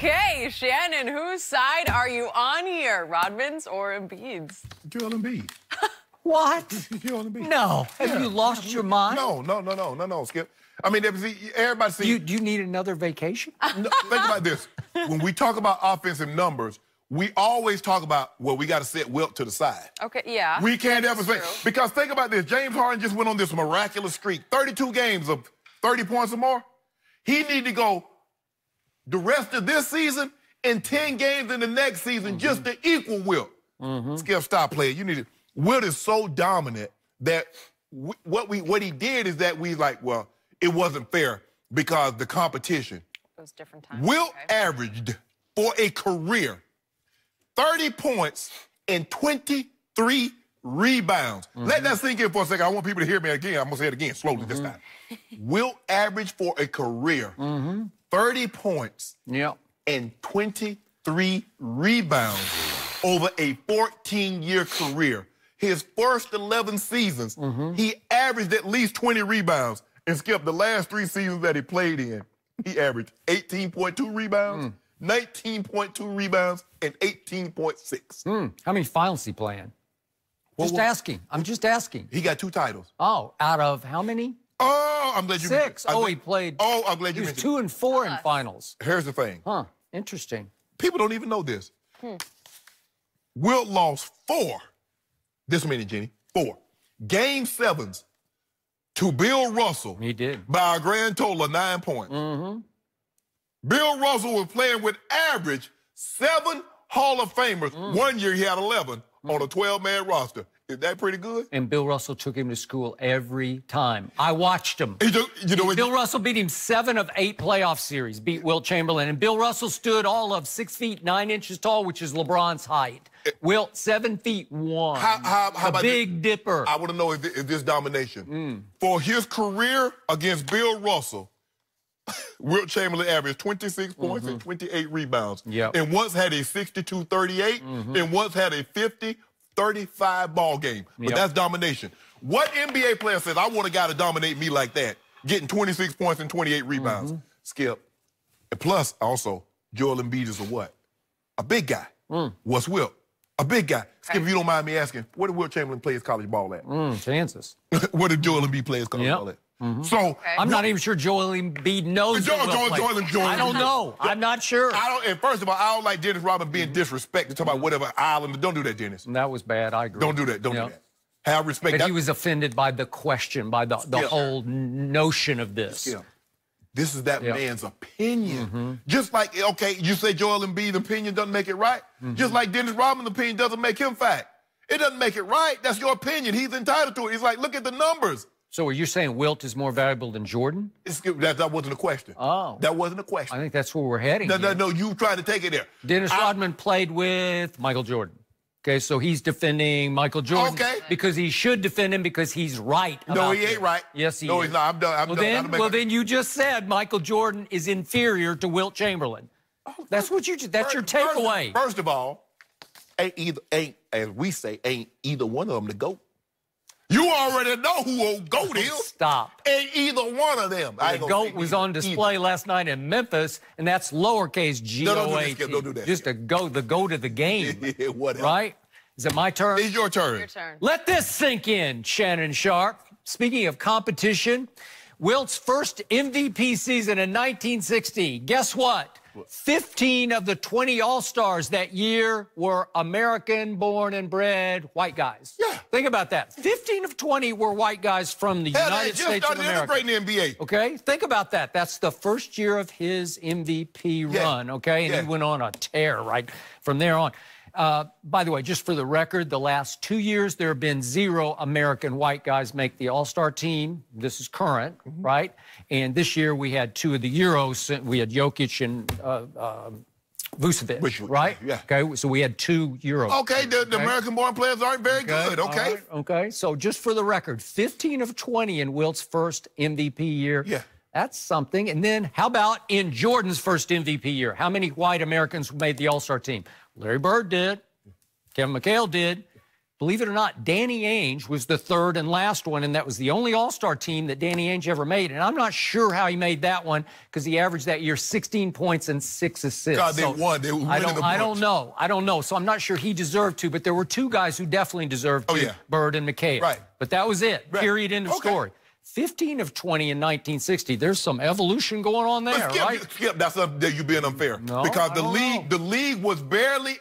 Okay, Shannon, whose side are you on here? Rodman's or Embiid's? Joel Embiid. What? Joel Embiid. No. Have you lost your mind? No, Skip. I mean, everybody sees... Do you need another vacation? No, think about this. When we talk about offensive numbers, we always talk about, well, we got to set Wilt to the side. Okay, yeah. We can't ever say... Because think about this. James Harden just went on this miraculous streak. 32 games of 30 points or more. He need to go the rest of this season and 10 games in the next season just to equal Wilt. Skip, stop playing. You need to... Wilt is so dominant that what he did is that we like, well, it wasn't fair because the competition. It was different times. Wilt averaged for a career 30 points and 23 rebounds. Let that sink in for a second. I want people to hear me again. I'm going to say it again slowly this time. Wilt averaged for a career 30 points and 23 rebounds over a 14-year career. His first 11 seasons, he averaged at least 20 rebounds. And Skip, the last 3 seasons that he played in, he averaged 18.2 rebounds, 19.2 rebounds, and 18.6. How many finals he playing? Just asking. I'm just asking. He got 2 titles. Oh, out of how many? Oh, I'm glad you 6. Oh, he played. Oh, I'm glad you mentioned. mentioned. He was 2 and 4 in finals. Here's the thing. Huh. Interesting. People don't even know this. Wilt lost 4. This many, Jenny. 4. Game 7s to Bill Russell. He did. By a grand total of 9 points. Bill Russell was playing with average 7 Hall of Famers. One year he had 11 on a 12-man roster. Is that pretty good? And Bill Russell took him to school every time. I watched him. Bill Russell beat him 7 of 8 playoff series, beat Wilt Chamberlain. And Bill Russell stood all of 6 feet 9 inches tall, which is LeBron's height. Wilt, 7 feet 1. How about Big Dipper. I want to know if this domination. For his career against Bill Russell, Wilt Chamberlain averaged 26 points and 28 rebounds. And once had a 62-38 and once had a 50-35 ball game. But that's domination. What NBA player says, I want a guy to dominate me like that, getting 26 points and 28 rebounds? Skip. And plus, also, Joel Embiid is a what? A big guy. What's Wilt? A big guy. Skip, if you don't mind me asking, where did Wilt Chamberlain play his college ball at? Chances. Where did Joel Embiid play his college ball at? So I'm not even sure Joel Embiid knows. I don't know. I'm not sure. And first of all, I don't like Dennis Rodman being disrespected, talking about whatever island. Don't do that, Dennis. That was bad. I agree. Don't do that. Don't do that. Have respect. But he was offended by the question, by the whole notion of this. This is that man's opinion. Just like, okay, you say Joel Embiid's opinion doesn't make it right. Just like Dennis Rodman's opinion doesn't make him fact. It doesn't make it right. That's your opinion. He's entitled to it. He's like, look at the numbers. So are you saying Wilt is more valuable than Jordan? That wasn't a question. Oh. That wasn't a question. I think that's where we're heading. No, you tried to take it there. Dennis Rodman played with Michael Jordan. Okay, so he's defending Michael Jordan because he should defend him because he's right about No, he ain't right. Yes, he is. No, he's not. I'm done. Well, then you just said Michael Jordan is inferior to Wilt Chamberlain. That's what that's your takeaway. First of all, ain't as we say, ain't either one of them the GOAT. You already know who old GOAT is. Stop. Ain't either one of them. The GOAT was on display last night in Memphis, and that's lowercase G-O-A-T. Don't do that. Just the GOAT of the game. Whatever. Right? Is it my turn? It's your turn. Your turn. Let this sink in, Shannon Sharpe. Speaking of competition, Wilt's first MVP season in 1960. Guess what? 15 of the 20 All-Stars that year were American born and bred white guys. Yeah. Think about that. 15 of 20 were white guys from the United States of America. They just started integrating the NBA. Okay? Think about that. That's the first year of his MVP run, okay? And he went on a tear right from there on. By the way, just for the record, the last 2 years, there have been 0 American white guys make the All-Star team. This is current, right? And this year, we had 2 of the Euros. We had Jokic and Vucevic, right? Yeah. Okay, so we had 2 Euros. Okay, the American-born players aren't very good, okay? Right, okay, so just for the record, 15 of 20 in Wilt's first MVP year. Yeah. That's something. And then how about in Jordan's first MVP year? How many white Americans made the All-Star team? Larry Bird did. Kevin McHale did. Believe it or not, Danny Ainge was the third and last one, and that was the only All-Star team that Danny Ainge ever made. And I'm not sure how he made that one because he averaged that year 16 points and 6 assists. God, they won. They were winning the I don't know. I don't know. So I'm not sure he deserved to, but there were two guys who definitely deserved to, Bird and McHale. Right. But that was it. Right. Period. End of story. 15 of 20 in 1960. There's some evolution going on there, right? Skip, that's you being unfair. No, because the league was barely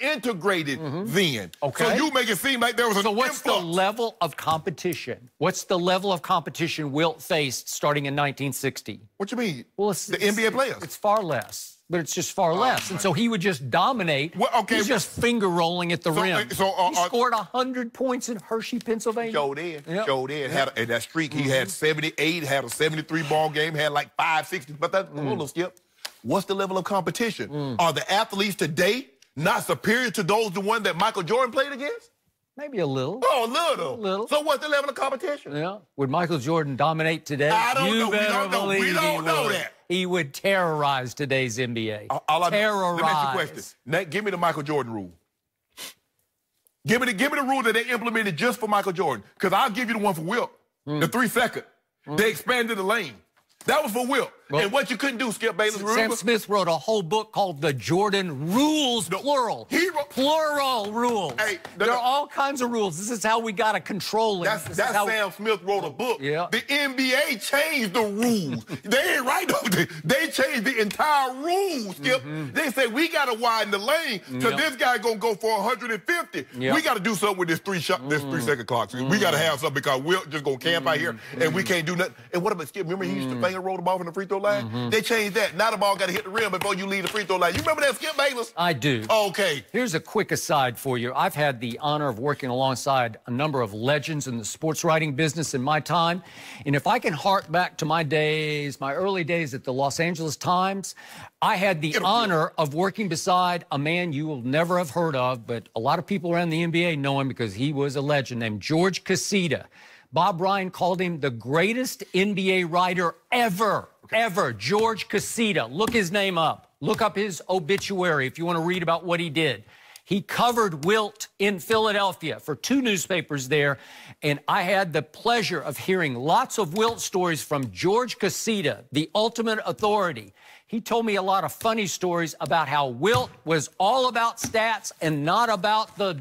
integrated then. Okay. So you make it seem like there was an what's the level of competition? What's the level of competition Wilt faced starting in 1960? What you mean? Well, the NBA players. It's far less. But it's just far less. And so he would just dominate. Well, okay. He's just finger rolling at the rim. He scored 100 points in Hershey, Pennsylvania. Showed in. Showed in. And that streak, he had 78, had a 73-ball game, had like 560. But hold on, Skip. What's the level of competition? Are the athletes today not superior to those the one that Michael Jordan played against? Maybe a little. Oh, a little. A little. So what's the level of competition? Yeah. Would Michael Jordan dominate today? I don't know. We don't know that. He would terrorize today's NBA. Terrorize. Let me ask you a question. Now, give me the Michael Jordan rule. Give me the rule that they implemented just for Michael Jordan. Because I'll give you the one for Wilt. The 3-second. They expanded the lane. That was for Wilt. Well, and what you couldn't do, Skip Bayless, Sam Smith wrote a whole book called The Jordan Rules, plural. Plural rules. Hey, there are all kinds of rules. This is how we got to control it. That's Sam Smith wrote a book. Yeah. The NBA changed the rules. They ain't right. They changed the entire rules, Skip. They say we got to widen the lane because this guy going to go for 150. We got to do something with this 3-second clock. We got to have something because Wilt just going to camp out here and we can't do nothing. And what about Skip? Remember he used to finger roll the ball from the free throw line? They changed that. Now the ball got to hit the rim before you leave the free throw line. You remember that, Skip Bayless? I do. Okay. Here's a quick aside for you. I've had the honor of working alongside a number of legends in the sports writing business in my time. And if I can hark back to my days, my early days at the Los Angeles Times, I had the honor of working beside a man you will never have heard of, but a lot of people around the NBA know him because he was a legend, named George Casita. Bob Ryan called him the greatest NBA writer ever. Ever. George Casita. Look his name up. Look up his obituary if you want to read about what he did. He covered Wilt in Philadelphia for 2 newspapers there, and I had the pleasure of hearing lots of Wilt stories from George Casita, the ultimate authority. He told me a lot of funny stories about how Wilt was all about stats and not about the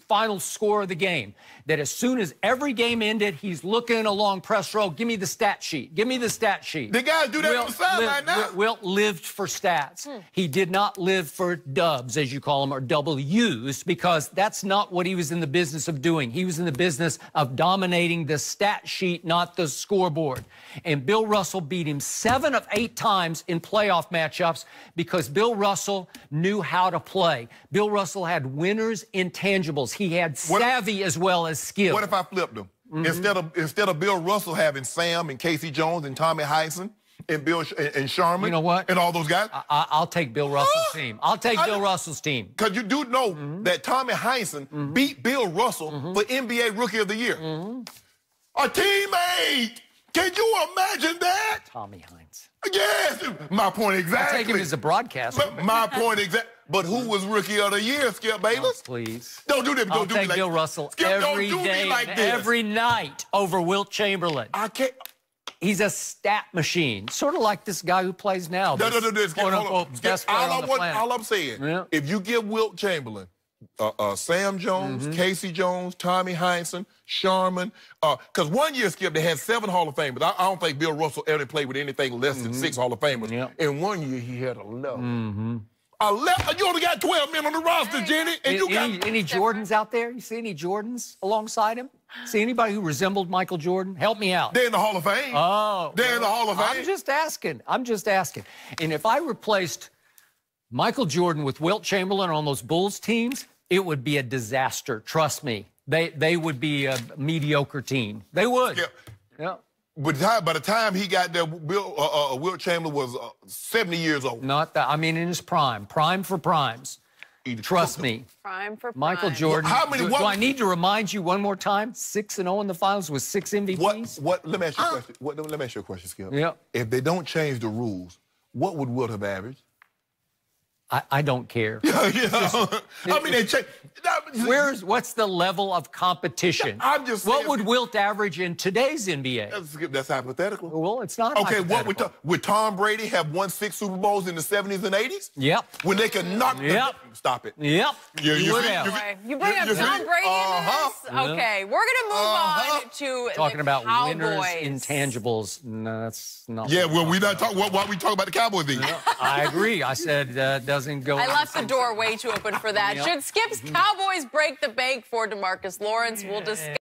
final score of the game. That as soon as every game ended, he's looking along press row, give me the stat sheet, give me the stat sheet. The guys do that on the sideline now. Wilt lived for stats. He did not live for dubs, as you call them, or W's, because that's not what he was in the business of doing. He was in the business of dominating the stat sheet, not the scoreboard. And Bill Russell beat him 7 of 8 times in playoff matchups because Bill Russell knew how to play. Bill Russell had winners' intangibles. He had savvy as well as skill. What if I flipped them? Instead of Bill Russell having Sam and Casey Jones and Tommy Heinsohn and Bill and Sharman, you know what? And all those guys, I'll take Bill Russell's team. I'll take Bill Russell's team. Because you do know that Tommy Heinsohn beat Bill Russell for NBA Rookie of the Year. A teammate. Can you imagine that? Tommy Heinsohn. Yes, my point exactly. I take him as a broadcaster. My point exactly. But who was Rookie of the Year, Skip Bayless? Oh, please. Don't do that. Don't do me like I'll take Bill Russell Skip, every day, like every night over Wilt Chamberlain. I can't. He's a stat machine, sort of like this guy who plays now. No. Best player on the planet. All I'm saying, if you give Wilt Chamberlain, Sam Jones, Casey Jones, Tommy Heinsohn, Sharman, because one year, Skip, they had 7 Hall of Famers. I don't think Bill Russell ever played with anything less than 6 Hall of Famers. And one year, he had 11. 11? You only got 12 men on the roster, Jenny. And you got any Jordans out there? You see any Jordans alongside him? See anybody who resembled Michael Jordan? Help me out. They're in the Hall of Fame. Oh. They're in the Hall of Fame. I'm just asking. And if I replaced Michael Jordan with Wilt Chamberlain on those Bulls teams, it would be a disaster. Trust me. They would be a mediocre team. They would. Yeah. By the time he got there, Wilt Chamberlain was 70 years old. Not that. I mean, in his prime. Prime for primes. Trust me. Prime for prime. Michael Jordan. Do I need to remind you one more time? 6-0 in the finals with 6 MVPs? Let me ask you a question. Let me ask you a question, Skip. Yeah. If they don't change the rules, what would Wilt have averaged? I don't care. I mean, they check. What's the level of competition? I'm just saying, what would Wilt average in today's NBA? That's hypothetical. Well, it's not okay, hypothetical. what would Tom Brady have won 6 Super Bowls in the 70s and 80s? Yep. When they could knock Stop it. Yep. You bring up Tom Brady into this? Okay, we're going to move on to talking about Cowboys. winners, intangibles. No, that's not. Yeah, well, we're not talking. Why we talking about the Cowboys thing? I agree. I said doesn't go. I left the door way too open for that. Should Skip's Cowboys break the bank for DeMarcus Lawrence? We'll discuss.